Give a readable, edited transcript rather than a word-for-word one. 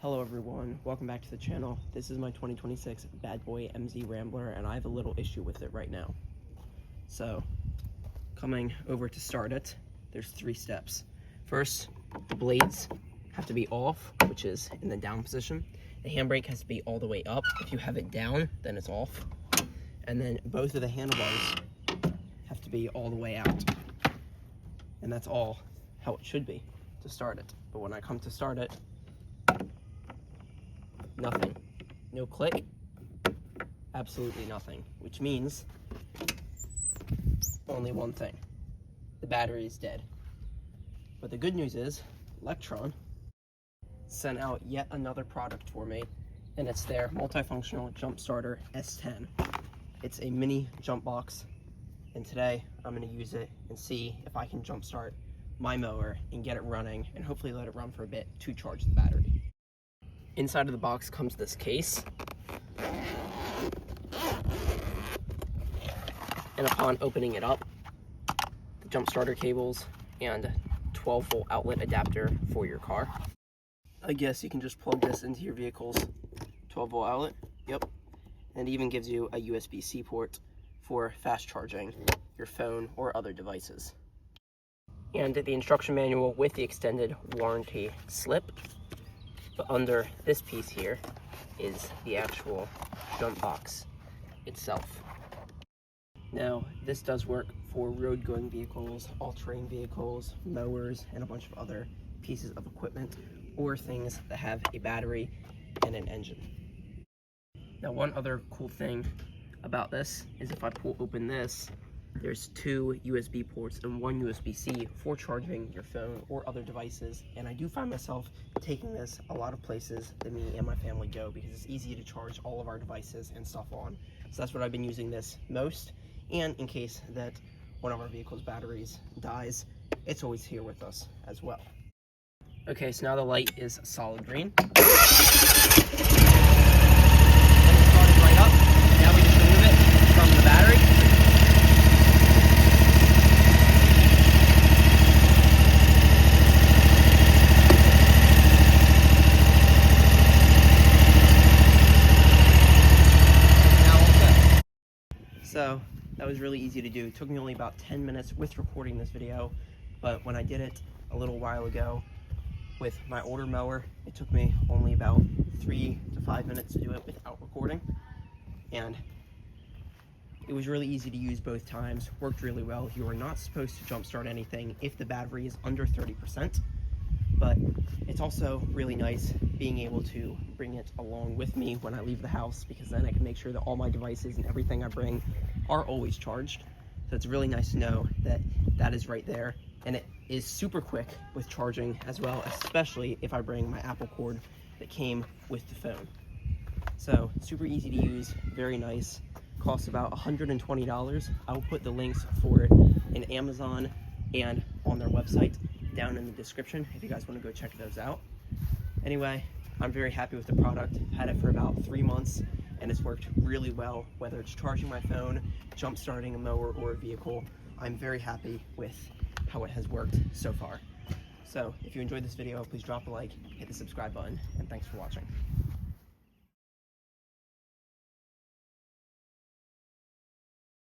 Hello everyone, welcome back to the channel. This is my 2026 Bad Boy MZ Rambler and I have a little issue with it right now. So, coming over to start it, there's 3 steps. First, the blades have to be off, which is in the down position. The handbrake has to be all the way up. If you have it down, then it's off. And then both of the handlebars have to be all the way out. And that's all how it should be to start it. But when I come to start it, nothing. No click. Absolutely nothing. Which means only one thing. The battery is dead. But the good news is Lectron sent out yet another product for me, and it's their multifunctional jump starter S10. It's a mini jump box, and today I'm going to use it and see if I can jump start my mower and get it running and hopefully let it run for a bit to charge the battery. Inside of the box comes this case, and upon opening it up, the jump starter cables and 12-volt outlet adapter for your car. I guess you can just plug this into your vehicle's 12-volt outlet. Yep. And it even gives you a USB-C port for fast charging your phone or other devices. And the instruction manual with the extended warranty slip. But under this piece here is the actual jump box itself. Now, this does work for road-going vehicles, all-terrain vehicles, mowers, and a bunch of other pieces of equipment or things that have a battery and an engine. Now, one other cool thing about this is if I pull open this, there's 2 USB ports and 1 USB-C for charging your phone or other devices, and I do find myself taking this a lot of places that me and my family go because it's easy to charge all of our devices and stuff on. So that's what I've been using this most, and in case that one of our vehicle's batteries dies, it's always here with us as well. Okay, so now the light is solid green. And it started right up. Now we just remove it from the battery. So that was really easy to do. It took me only about 10 minutes with recording this video, but when I did it a little while ago with my older mower, it took me only about 3 to 5 minutes to do it without recording. And it was really easy to use both times, worked really well. You are not supposed to jumpstart anything if the battery is under 30%, but it's also really nice being able to bring it along with me when I leave the house, because then I can make sure that all my devices and everything I bring are always charged. So it's really nice to know that that is right there, and it is super quick with charging as well, especially if I bring my Apple cord that came with the phone. So super easy to use, very nice, costs about $120. I'll put the links for it in Amazon and on their website down in the description if you guys want to go check those out. Anyway, I'm very happy with the product. I've had it for about 3 months and it's worked really well, whether it's charging my phone, jump starting a mower or a vehicle. I'm very happy with how it has worked so far. So if you enjoyed this video, please drop a like, hit the subscribe button, and thanks for watching.